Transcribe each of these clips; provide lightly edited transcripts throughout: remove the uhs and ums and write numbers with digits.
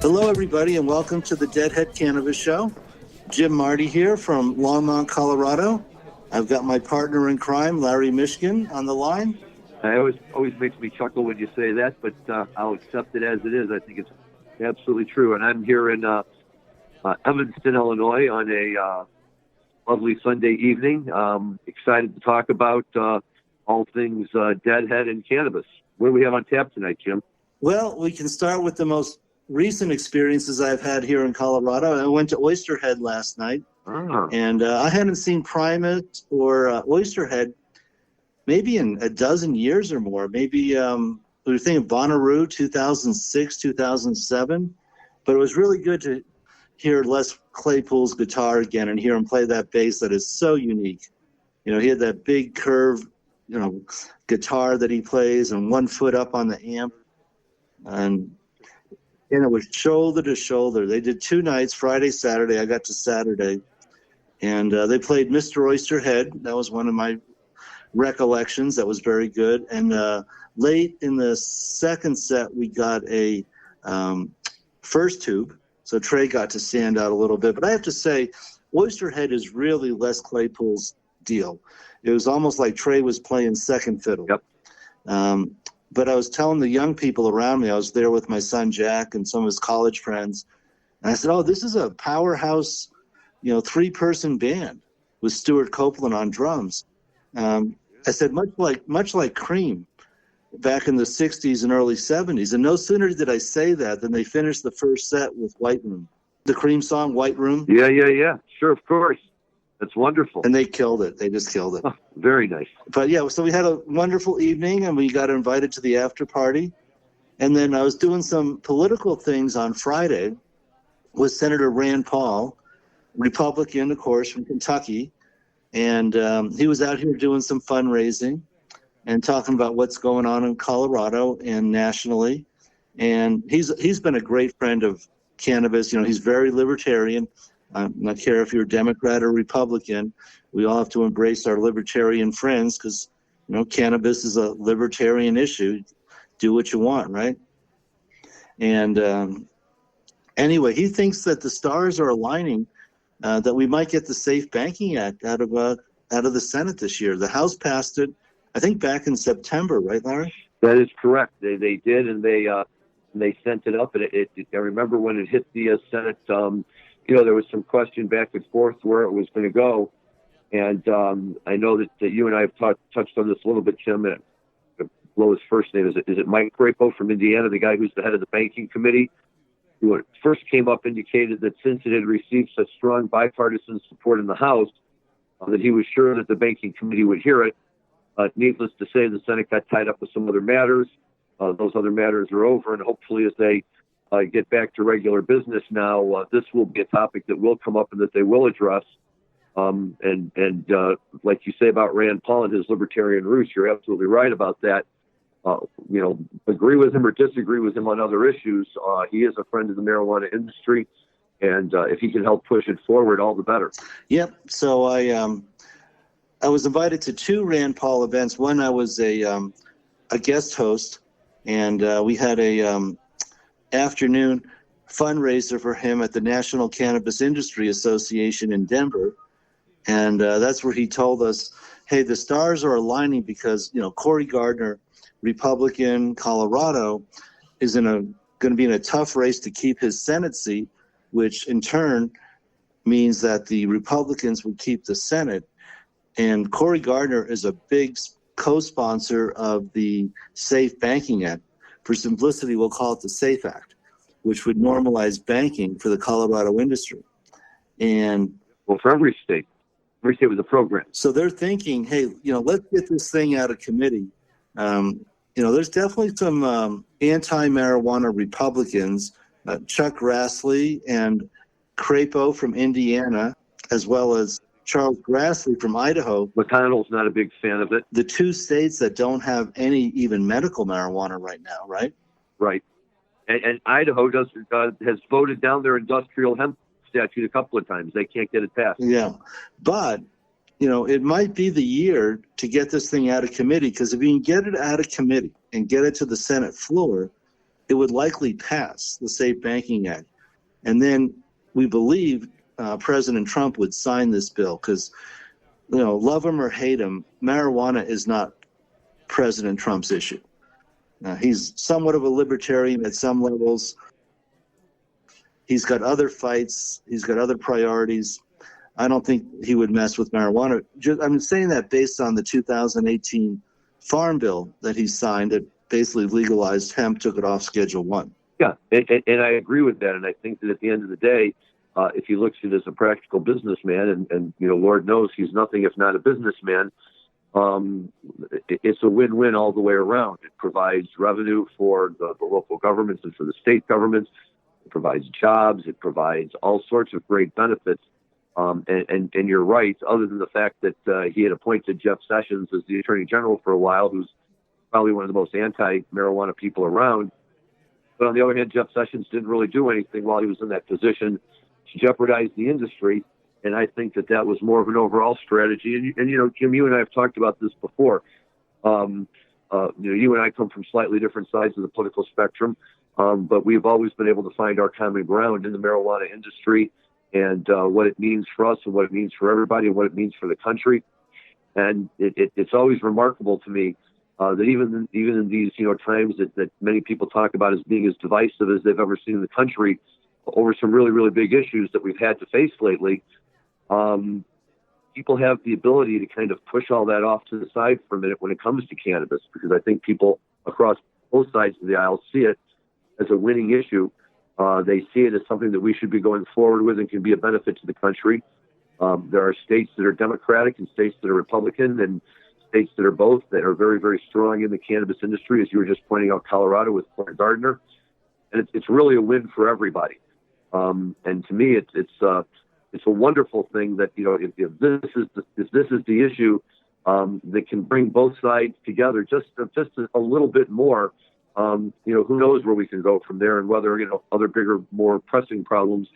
Hello, everybody, and welcome to the Deadhead Cannabis Show. Jim Marty here from Longmont, Colorado. I've got my partner in crime, Larry Mishkin, on the line. It always makes me chuckle when you say that, but I'll accept it as it is. I think it's absolutely true. And I'm here in Evanston, Illinois on a lovely Sunday evening. Excited to talk about all things Deadhead and cannabis. What do we have on tap tonight, Jim? Well, we can start with the most recent experiences I've had here in Colorado. I went to Oysterhead last night, and I hadn't seen Primate or Oysterhead maybe in a dozen years or more. Maybe we were thinking Bonnaroo, 2006, 2007. But it was really good to hear Les Claypool's guitar again and hear him play that bass that is so unique. You know, he had that big curved, guitar that he plays and 1 foot up on the amp. And it was shoulder to shoulder. They did 2 nights, Friday, Saturday. I got to Saturday. And they played Mr. Oysterhead. That was one of my recollections. That was very good. And late in the second set, we got a first tube. So Trey got to stand out a little bit. But I have to say, Oysterhead is really Les Claypool's deal. It was almost like Trey was playing second fiddle. Yep. But I was telling the young people around me, I was there with my son Jack and some of his college friends, and I said, oh, this is a powerhouse, 3-person band with Stuart Copeland on drums. I said, much like Cream back in the 60s and early 70s. And no sooner did I say that than they finished the first set with White Room. The Cream song, White Room. Yeah. Sure, of course. That's wonderful. And they killed it. They just killed it. Oh, very nice. But yeah, so we had a wonderful evening and we got invited to the after party. And then I was doing some political things on Friday with Senator Rand Paul, Republican, of course, from Kentucky. And he was out here doing some fundraising and talking about what's going on in Colorado and nationally. And he's been a great friend of cannabis. He's very libertarian. I don't care if you're Democrat or Republican. We all have to embrace our libertarian friends because, cannabis is a libertarian issue. Do what you want, right? And anyway, he thinks that the stars are aligning, that we might get the Safe Banking Act out of the Senate this year. The House passed it, I think, back in September, right, Larry? That is correct. They did, and they sent it up. And I remember when it hit the Senate. There was some question back and forth where it was going to go. And I know that you and I have touched on this a little bit, Jim. Blow his first name. Is it Mike Crapo from Indiana, the guy who's the head of the banking committee, who when it first came up indicated that since it had received such strong bipartisan support in the House, that he was sure that the banking committee would hear it. Needless to say, the Senate got tied up with some other matters. Those other matters are over, and hopefully as they get back to regular business now, this will be a topic that will come up and that they will address. And like you say about Rand Paul and his libertarian roots, you're absolutely right about that. Agree with him or disagree with him on other issues. He is a friend of the marijuana industry, and if he can help push it forward, all the better. Yep. So I was invited to 2 Rand Paul events. One, I was a guest host, and we had a afternoon fundraiser for him at the National Cannabis Industry Association in Denver. And that's where he told us, hey, the stars are aligning because, Cory Gardner, Republican, Colorado, is going to be in a tough race to keep his Senate seat, which in turn means that the Republicans would keep the Senate. And Cory Gardner is a big co-sponsor of the Safe Banking Act. For simplicity, we'll call it the SAFE Act, which would normalize banking for the Colorado industry. And for every state with a program. So they're thinking, hey, let's get this thing out of committee. There's definitely some anti-marijuana Republicans, Chuck Grassley and Crapo from Indiana, as well as Charles Grassley from Idaho. McConnell's not a big fan of it. The 2 states that don't have any even medical marijuana right now, right? Right. And Idaho has voted down their industrial hemp statute a couple of times. They can't get it passed. Yeah. But, it might be the year to get this thing out of committee, because if you can get it out of committee and get it to the Senate floor, it would likely pass the Safe Banking Act. And then we believe President Trump would sign this bill because, love him or hate him, marijuana is not President Trump's issue. He's somewhat of a libertarian at some levels. He's got other fights. He's got other priorities. I don't think he would mess with marijuana. I'm saying that based on the 2018 Farm Bill that he signed that basically legalized hemp, took it off Schedule 1. Yeah, and I agree with that. And I think that at the end of the day, if he looks at it as a practical businessman, and Lord knows he's nothing if not a businessman, it's a win-win all the way around. It provides revenue for the local governments and for the state governments. It provides jobs. It provides all sorts of great benefits. And you're right, other than the fact that he had appointed Jeff Sessions as the Attorney General for a while, who's probably one of the most anti-marijuana people around. But on the other hand, Jeff Sessions didn't really do anything while he was in that position to jeopardize the industry. And I think that was more of an overall strategy. And Jim, you and I have talked about this before. You and I come from slightly different sides of the political spectrum, but we've always been able to find our common ground in the marijuana industry and what it means for us and what it means for everybody and what it means for the country. And it's always remarkable to me that even in these times that many people talk about as being as divisive as they've ever seen in the country over some really, really big issues that we've had to face lately, people have the ability to kind of push all that off to the side for a minute when it comes to cannabis, because I think people across both sides of the aisle see it as a winning issue. They see it as something that we should be going forward with and can be a benefit to the country. There are states that are Democratic and states that are Republican and states that are both, that are very, very strong in the cannabis industry, as you were just pointing out, Colorado with Florida Gardner. And it's really a win for everybody. And to me, it's a wonderful thing that, if this is the issue that can bring both sides together just a little bit more, who knows where we can go from there and whether, other bigger, more pressing problems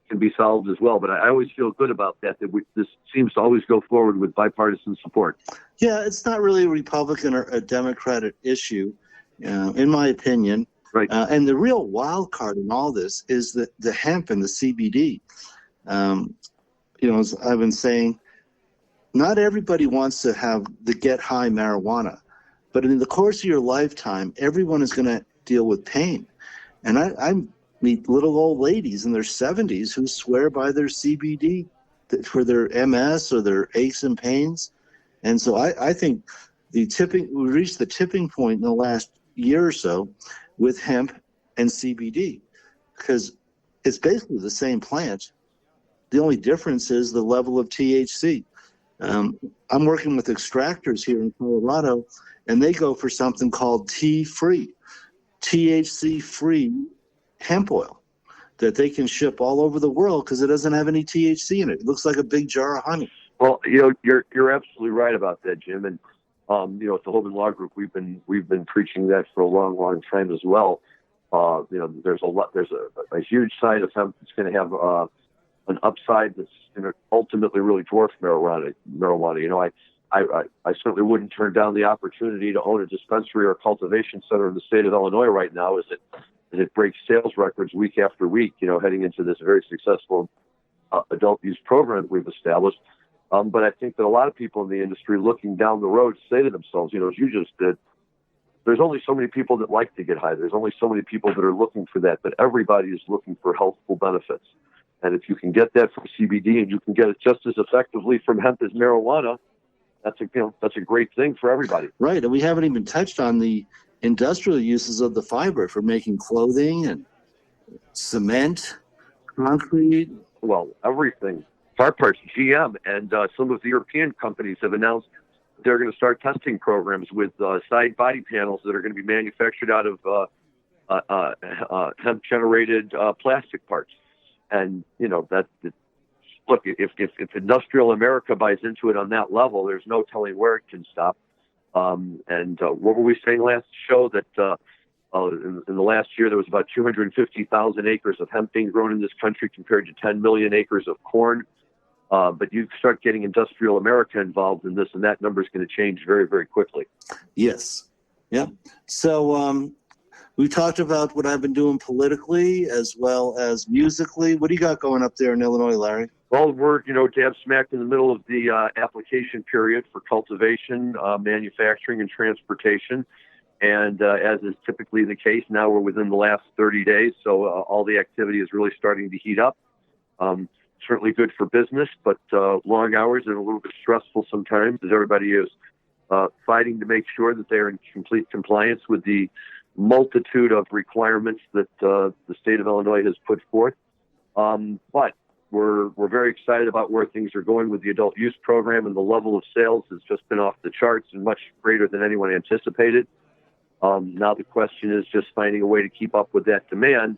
can be solved as well. But I always feel good about that this seems to always go forward with bipartisan support. Yeah, it's not really a Republican or a Democratic issue, in my opinion. Right. And the real wild card in all this is the hemp and the CBD. As I've been saying, not everybody wants to have the get high marijuana, but in the course of your lifetime, everyone is going to deal with pain. And I meet little old ladies in their 70s who swear by their CBD for their MS or their aches and pains. And so I think we reached the tipping point in the last year or so with hemp and CBD, because it's basically the same plant. The only difference is the level of THC. I'm working with extractors here in Colorado, and they go for something called THC-free hemp oil that they can ship all over the world because it doesn't have any THC in it. It looks like a big jar of honey. Well, you're absolutely right about that, Jim. And at the Hoban Law Group, we've been preaching that for a long, long time as well. There's a huge side of hemp that's going to have an upside that's going to ultimately really dwarf marijuana. I certainly wouldn't turn down the opportunity to own a dispensary or cultivation center in the state of Illinois right now as it breaks sales records week after week, heading into this very successful adult use program that we've established. But I think that a lot of people in the industry looking down the road say to themselves, as you just did, there's only so many people that like to get high. There's only so many people that are looking for that, but everybody is looking for healthful benefits. And if you can get that from CBD and you can get it just as effectively from hemp as marijuana, that's a great thing for everybody. Right. And we haven't even touched on the industrial uses of the fiber for making clothing and cement, concrete. Well, everything. Car parts, GM, and some of the European companies have announced they're going to start testing programs with side body panels that are going to be manufactured out of hemp-generated plastic parts. And, look, if industrial America buys into it on that level, there's no telling where it can stop. And what were we saying last show? That in the last year, there was about 250,000 acres of hemp being grown in this country compared to 10 million acres of corn. But you start getting industrial America involved in this, and that number is going to change very, very quickly. Yes. Yeah. So We talked about what I've been doing politically as well as musically. What do you got going up there in Illinois, Larry? Well, we're, dab smack in the middle of the application period for cultivation, manufacturing, and transportation. And as is typically the case, now we're within the last 30 days, so all the activity is really starting to heat up. Certainly good for business, but long hours and a little bit stressful sometimes, as everybody is fighting to make sure that they're in complete compliance with the multitude of requirements that the state of Illinois has put forth. But we're very excited about where things are going with the adult use program, and the level of sales has just been off the charts and much greater than anyone anticipated. Now the question is just finding a way to keep up with that demand.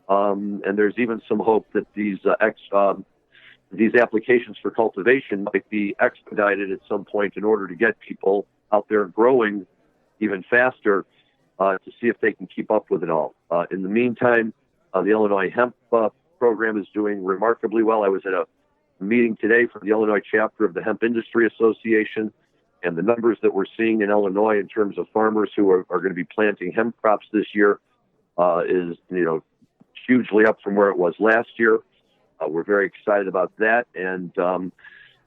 And there's even some hope that these applications for cultivation might be expedited at some point in order to get people out there growing even faster to see if they can keep up with it all. In the meantime, the Illinois hemp program is doing remarkably well. I was at a meeting today for the Illinois chapter of the Hemp Industry Association, and the numbers that we're seeing in Illinois in terms of farmers who are going to be planting hemp crops this year is, hugely up from where it was last year. We're very excited about that. And,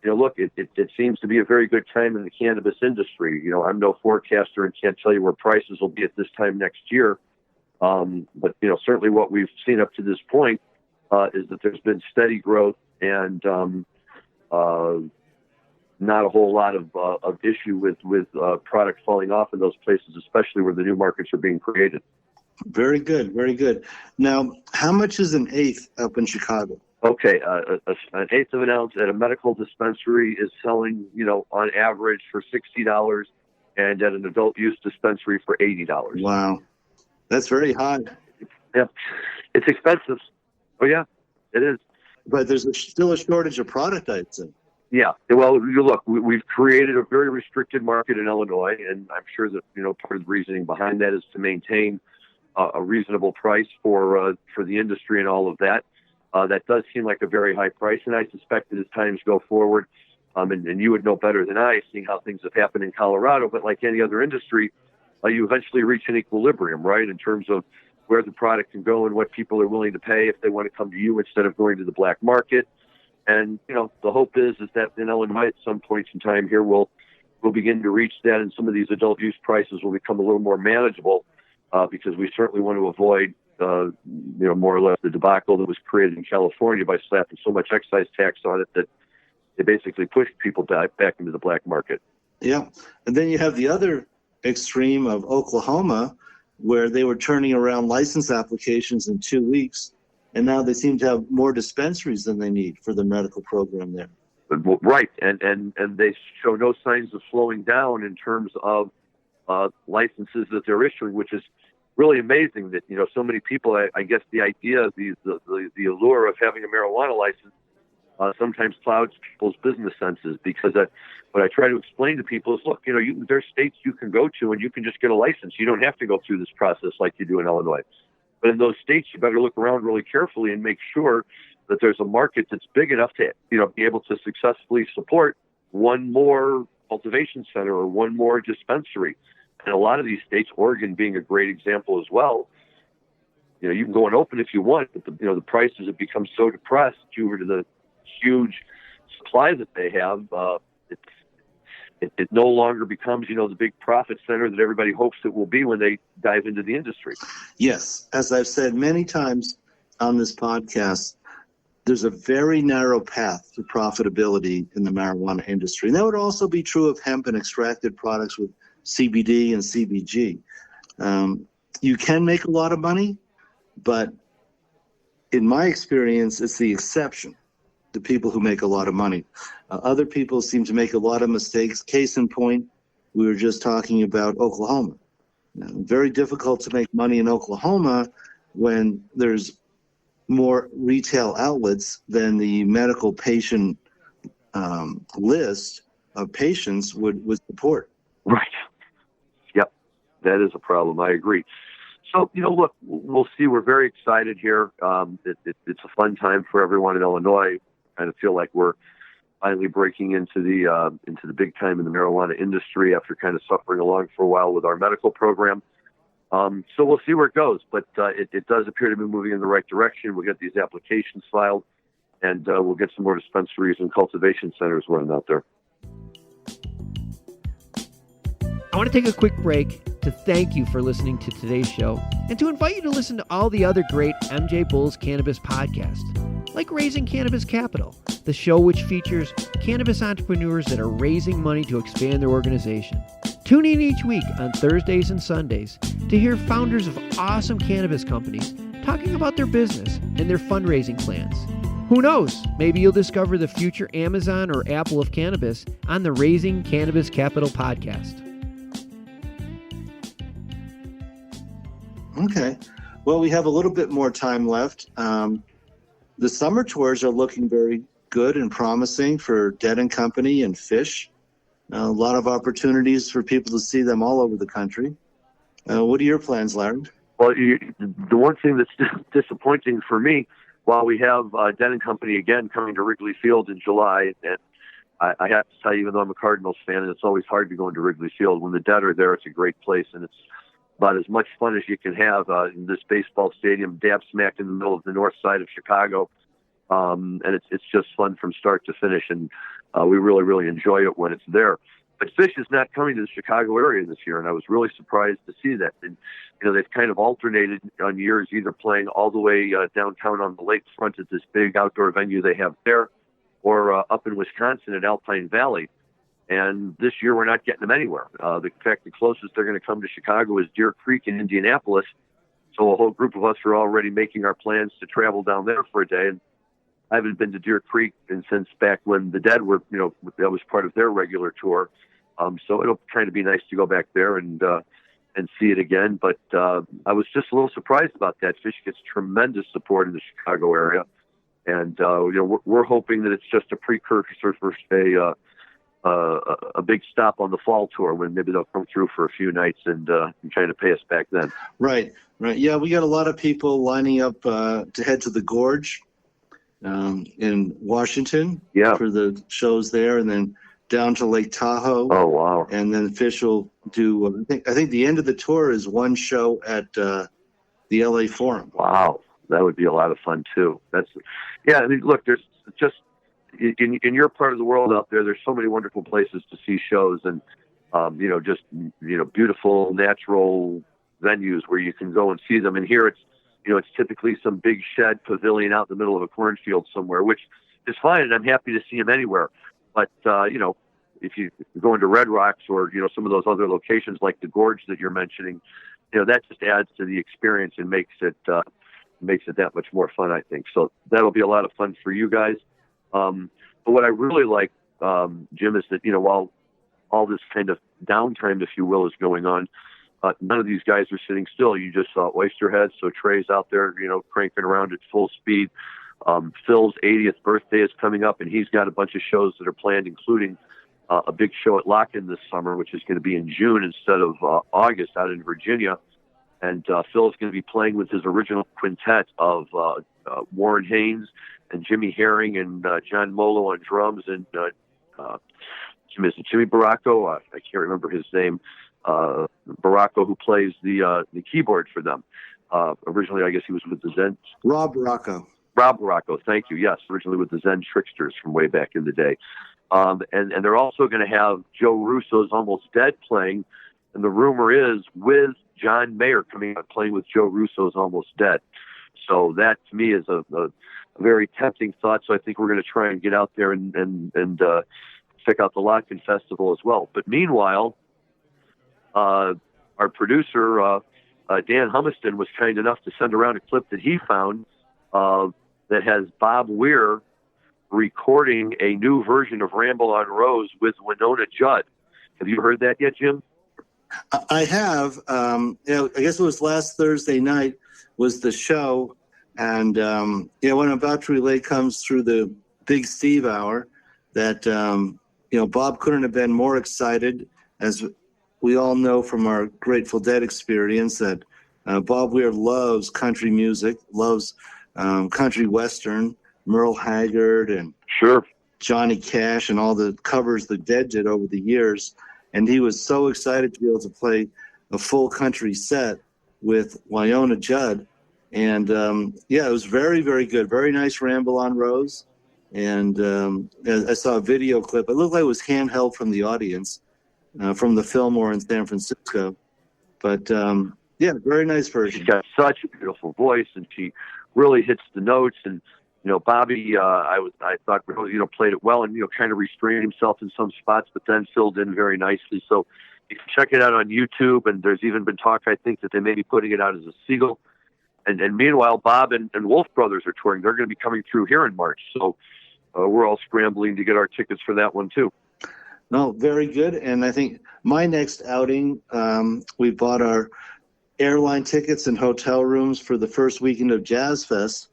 look, it seems to be a very good time in the cannabis industry. I'm no forecaster and can't tell you where prices will be at this time next year. But, certainly what we've seen up to this point is that there's been steady growth and not a whole lot of issue with product falling off in those places, especially where the new markets are being created. Very good, very good. Now, how much is an eighth up in Chicago? Okay, an eighth of an ounce at a medical dispensary is selling, on average for $60, and at an adult use dispensary for $80. Wow, that's very high. Yeah, it's expensive. Oh yeah, it is. But there's still a shortage of product, I'd say. Yeah, well, look, we've created a very restricted market in Illinois, and I'm sure that part of the reasoning behind that is to maintain a reasonable price for the industry and all of that. That does seem like a very high price, and I suspect that as times go forward, and you would know better than I, seeing how things have happened in Colorado, but like any other industry, you eventually reach an equilibrium, right, in terms of where the product can go and what people are willing to pay if they want to come to you instead of going to the black market. And, the hope is that in Illinois at some point in time here, we'll begin to reach that, and some of these adult use prices will become a little more manageable because we certainly want to avoid, more or less the debacle that was created in California by slapping so much excise tax on it that they basically pushed people back into the black market. Yeah. And then you have the other extreme of Oklahoma, where they were turning around license applications in 2 weeks. And now they seem to have more dispensaries than they need for the medical program there. Right. And they show no signs of slowing down in terms of licenses that they're issuing, which is really amazing that, so many people, I guess the idea, the allure of having a marijuana license sometimes clouds people's business senses, because what I try to explain to people is, look, there's states you can go to and you can just get a license. You don't have to go through this process like you do in Illinois. But in those states, you better look around really carefully and make sure that there's a market that's big enough to, be able to successfully support one more cultivation center or one more dispensary. And a lot of these states, Oregon being a great example as well, you can go and open if you want, but the prices have become so depressed due to the huge supply that they have. It no longer becomes, the big profit center that everybody hopes it will be when they dive into the industry. Yes. As I've said many times on this podcast, there's a very narrow path to profitability in the marijuana industry. And that would also be true of hemp and extracted products with CBD and CBG. You can make a lot of money, but in my experience, it's the exception. The people who make a lot of money. Other people seem to make a lot of mistakes. Case in point, we were just talking about Oklahoma. Very difficult to make money in Oklahoma when there's more retail outlets than the medical patient list of patients would support. Right. Yep. That is a problem. I agree. So, look, we'll see. We're very excited here. It's a fun time for everyone in Illinois. Kind of feel like we're finally breaking into the big time in the marijuana industry after kind of suffering along for a while with our medical program. So we'll see where it goes, but it does appear to be moving in the right direction. We'll get these applications filed, and we'll get some more dispensaries and cultivation centers running out there. I want to take a quick break to thank you for listening to today's show and to invite you to listen to all the other great MJBulls Cannabis podcasts, like Raising Cannabis Capital, the show which features cannabis entrepreneurs that are raising money to expand their organization. Tune in each week on Thursdays and Sundays to hear founders of awesome cannabis companies talking about their business and their fundraising plans. Who knows? Maybe you'll discover the future Amazon or Apple of cannabis on the Raising Cannabis Capital podcast. Okay. Well, we have a little bit more time left. The summer tours are looking very good and promising for Dead and Company and Fish. A lot of opportunities for people to see them all over the country. What are your plans, Larry? Well, the one thing that's disappointing for me, while we have Dead and Company again coming to Wrigley Field in July, and I have to tell you, even though I'm a Cardinals fan, and it's always hard to go into Wrigley Field, when the Dead are there, it's a great place, and it's about as much fun as you can have in this baseball stadium, dab smack in the middle of the north side of Chicago. And it's just fun from start to finish, and we really, really enjoy it when it's there. But Fish is not coming to the Chicago area this year, and I was really surprised to see that. And, they've kind of alternated on years, either playing all the way downtown on the lakefront at this big outdoor venue they have there, or up in Wisconsin at Alpine Valley. And this year we're not getting them anywhere. In fact, the closest they're going to come to Chicago is Deer Creek in Indianapolis. So a whole group of us are already making our plans to travel down there for a day. And I haven't been to Deer Creek since back when the Dead were, that was part of their regular tour. So it'll kind of be nice to go back there and see it again. But I was just a little surprised about that. Fish gets tremendous support in the Chicago area. And, we're hoping that it's just a precursor for a big stop on the fall tour when maybe they'll come through for a few nights and trying to pay us back then. Right. Yeah, we got a lot of people lining up to head to the Gorge in Washington for the shows there, and then down to Lake Tahoe. Oh, wow. And then Fish will do, I think the end of the tour is one show at the LA Forum. Wow. That would be a lot of fun too. Look, there's just, in your part of the world out there, there's so many wonderful places to see shows, and beautiful natural venues where you can go and see them. And here it's typically some big shed pavilion out in the middle of a cornfield somewhere, which is fine, and I'm happy to see them anywhere. But if you go into Red Rocks or some of those other locations like the Gorge that you're mentioning, that just adds to the experience and makes it that much more fun, I think. So that'll be a lot of fun for you guys. But what I really like, Jim, is that, while all this kind of downtime, if you will, is going on, none of these guys are sitting still. You just saw Oysterhead, so Trey's out there, cranking around at full speed. Phil's 80th birthday is coming up, and he's got a bunch of shows that are planned, including a big show at Lock-In this summer, which is going to be in June instead of August out in Virginia. And Phil's going to be playing with his original quintet of Warren Haynes and Jimmy Herring and John Molo on drums, and Jimmy Baracco. I can't remember his name. Baracco, who plays the keyboard for them. Originally, I guess he was with the Zen. Rob Baracco, thank you. Yes, originally with the Zen Tricksters from way back in the day. And they're also going to have Joe Russo's Almost Dead playing, and the rumor is with John Mayer coming out playing with Joe Russo's Almost Dead. So that to me is a very tempting thought. So I think we're going to try and get out there and check out the Lock-In Festival as well. But meanwhile, our producer, Dan Humiston, was kind enough to send around a clip that he found that has Bob Weir recording a new version of Ramble On Rose with Wynonna Judd. Have you heard that yet, Jim? I have. I guess it was last Thursday night was the show. And, what I'm about to relay comes through the Big Steve Hour that, Bob couldn't have been more excited, as we all know from our Grateful Dead experience, that Bob Weir loves country music, loves country western, Merle Haggard and Johnny Cash and all the covers the Dead did over the years. And he was so excited to be able to play a full country set with Wynonna Judd. And it was very, very good. Very nice Ramble on Rose. And I saw a video clip. It looked like it was handheld from the audience, from the Fillmore in San Francisco. But very nice version. She's got such a beautiful voice, and she really hits the notes. And Bobby, I thought really played it well, and kind of restrained himself in some spots, but then filled in very nicely. So you can check it out on YouTube. And there's even been talk, I think, that they may be putting it out as a single. And meanwhile, Bob and Wolf Brothers are touring. They're going to be coming through here in March. So we're all scrambling to get our tickets for that one, too. No, very good. And I think my next outing, we bought our airline tickets and hotel rooms for the first weekend of Jazz Fest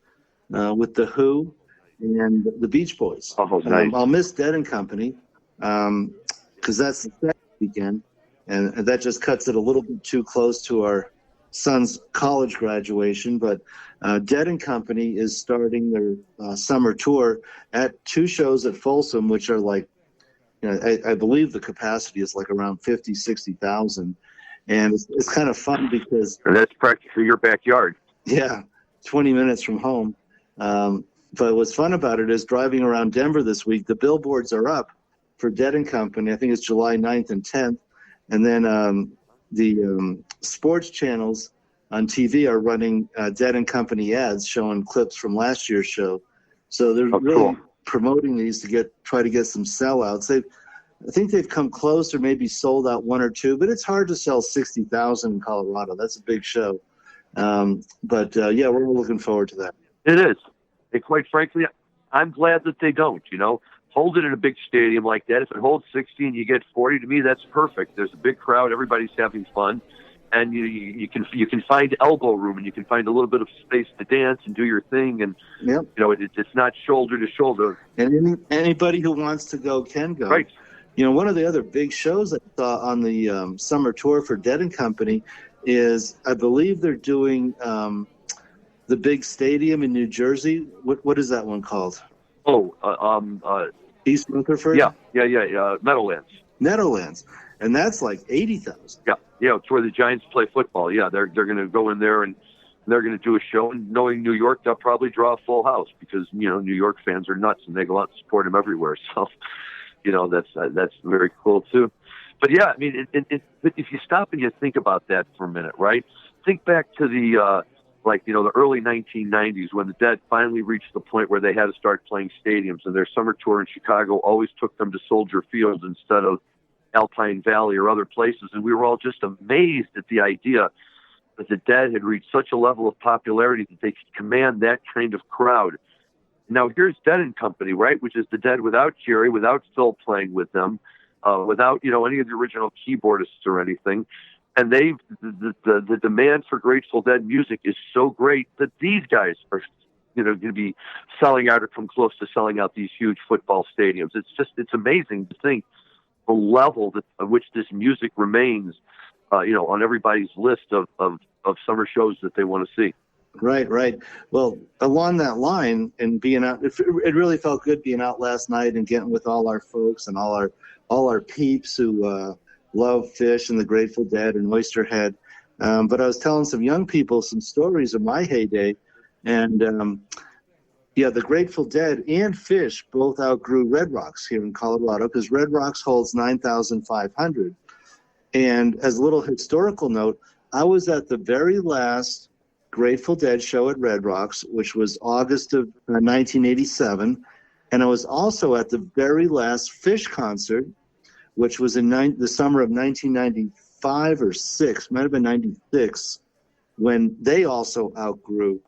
with The Who and the Beach Boys. Oh, nice. I'll miss Dead and Company because that's the second weekend. And that just cuts it a little bit too close to our son's college graduation, but Dead and Company is starting their summer tour at 2 shows at Folsom, which are like, I believe the capacity is like around 50, 60,000. And it's kind of fun because... And that's practically your backyard. Yeah, 20 minutes from home. But what's fun about it is driving around Denver this week, the billboards are up for Dead and Company. I think it's July 9th and 10th. And then the sports channels on TV are running Dead and Company ads showing clips from last year's show. So they're really promoting these to try to get some sellouts. I think they've come close or maybe sold out 1 or 2, but it's hard to sell 60,000 in Colorado. That's a big show. But we're all looking forward to that. It is. And quite frankly, I'm glad that they don't, Hold it in a big stadium like that. If it holds 60 and you get 40, to me, that's perfect. There's a big crowd. Everybody's having fun. And you can find elbow room, and you can find a little bit of space to dance and do your thing. And, it's not shoulder to shoulder. And anybody who wants to go can go. Right. One of the other big shows I saw on the summer tour for Dead and Company is, I believe they're doing the big stadium in New Jersey. What is that one called? East Rutherford? Yeah, Meadowlands. And that's like 80,000. Yeah, it's where the Giants play football. Yeah, they're going to go in there and they're going to do a show. And knowing New York, they'll probably draw a full house because, New York fans are nuts and they go out and support them everywhere. So, that's very cool too. But yeah, I mean, if you stop and you think about that for a minute, right? Think back to the early 1990s when the Dead finally reached the point where they had to start playing stadiums, and their summer tour in Chicago always took them to Soldier Field instead of Alpine Valley or other places. And we were all just amazed at the idea that the Dead had reached such a level of popularity that they could command that kind of crowd. Now here's Dead and Company, right? Which is the Dead without Jerry, without Phil playing with them, without, any of the original keyboardists or anything. And the demand for Grateful Dead music is so great that these guys are, going to be selling out or come close to selling out these huge football stadiums. It's amazing to think the level at which this music remains, on everybody's list of summer shows that they want to see. Right. Well, along that line and being out, it really felt good being out last night and getting with all our folks and all our peeps who love Fish and the Grateful Dead and Oysterhead. But I was telling some young people some stories of my heyday, and the Grateful Dead and Fish both outgrew Red Rocks here in Colorado because Red Rocks holds 9,500. And as a little historical note, I was at the very last Grateful Dead show at Red Rocks, which was August of 1987. And I was also at the very last Fish concert, which was in the summer of 1995 or 6, might have been 96, when they also outgrew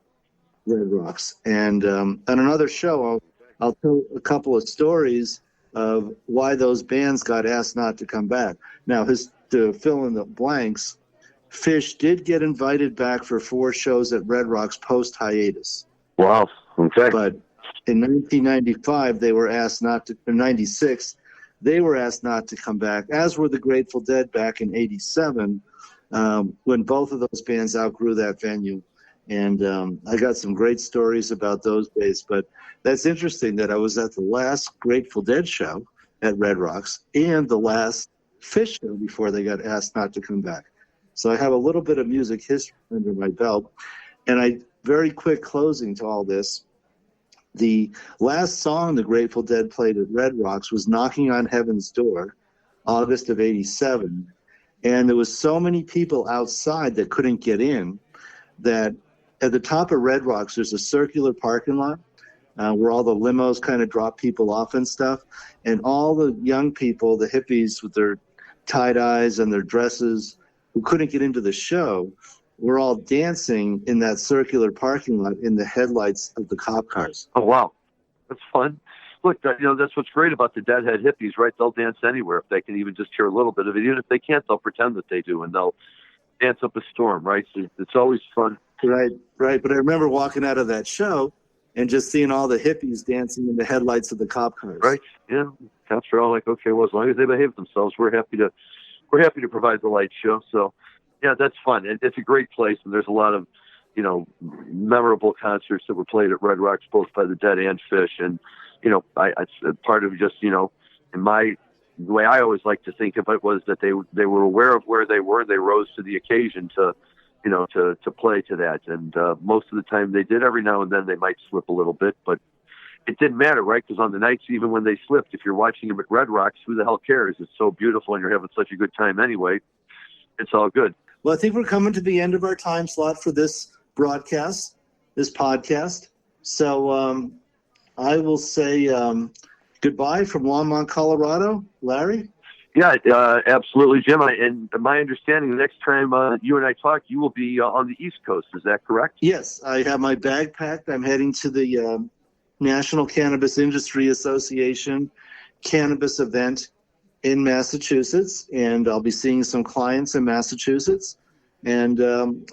Red Rocks. And on another show, I'll tell a couple of stories of why those bands got asked not to come back. Now, to fill in the blanks, Fish did get invited back for 4 shows at Red Rocks post-hiatus. Wow, okay. But in 1995, they were asked not to, in 96, they were asked not to come back, as were the Grateful Dead back in 87, when both of those bands outgrew that venue. And I got some great stories about those days. But that's interesting that I was at the last Grateful Dead show at Red Rocks and the last Fish show before they got asked not to come back. So I have a little bit of music history under my belt. And very quick closing to all this. The last song the Grateful Dead played at Red Rocks was Knocking on Heaven's Door, August of '87. And there was so many people outside that couldn't get in that at the top of Red Rocks, there's a circular parking lot where all the limos kind of drop people off and stuff. And all the young people, the hippies with their tie-dyes and their dresses who couldn't get into the show, were all dancing in that circular parking lot in the headlights of the cop cars. Oh, wow. That's fun. Look, that's what's great about the Deadhead hippies, right? They'll dance anywhere if they can even just hear a little bit of it. Even if they can't, they'll pretend that they do, and they'll dance up a storm, right? So it's always fun. Right. But I remember walking out of that show and just seeing all the hippies dancing in the headlights of the cop cars. Right. Yeah. Cops are all like, okay, well, as long as they behave themselves, we're happy to provide the light show. So, yeah, that's fun. It's a great place, and there's a lot of, memorable concerts that were played at Red Rocks, both by the Dead and Fish. And, it's part of just, in the way I always like to think of it was that they were aware of where they were. They rose to the occasion to play to that. And most of the time they did. Every now and then they might slip a little bit, but it didn't matter, right? Because on the nights, even when they slipped, if you're watching them at Red Rocks, who the hell cares? It's so beautiful and you're having such a good time anyway. It's all good. Well, I think we're coming to the end of our time slot for this broadcast, this podcast. So I will say goodbye from Longmont, Colorado. Larry? Yeah, absolutely, Jim. And my understanding, the next time you and I talk, you will be on the East Coast. Is that correct? Yes, I have my bag packed. I'm heading to the National Cannabis Industry Association cannabis event in Massachusetts, and I'll be seeing some clients in Massachusetts. And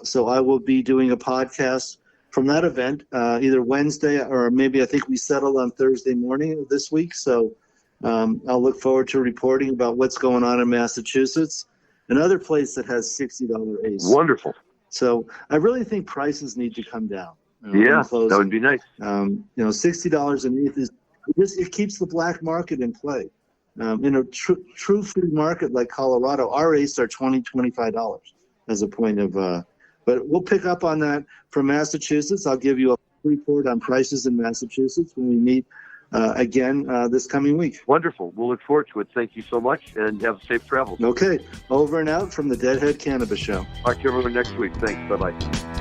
so I will be doing a podcast from that event either Wednesday or maybe I think we settled on Thursday morning of this week. So I'll look forward to reporting about what's going on in Massachusetts, another place that has $60 ACE. Wonderful. So I really think prices need to come down. Yeah, that would be nice. $60 an eighth it keeps the black market in play. In a true free market like Colorado, our ACE are $20, $25 as a point of. But we'll pick up on that from Massachusetts. I'll give you a report on prices in Massachusetts when we meet again this coming week. Wonderful. We'll look forward to it. Thank you so much, and have safe travels. Okay. Over and out from the Deadhead Cannabis Show. Talk to everyone next week. Thanks. Bye-bye.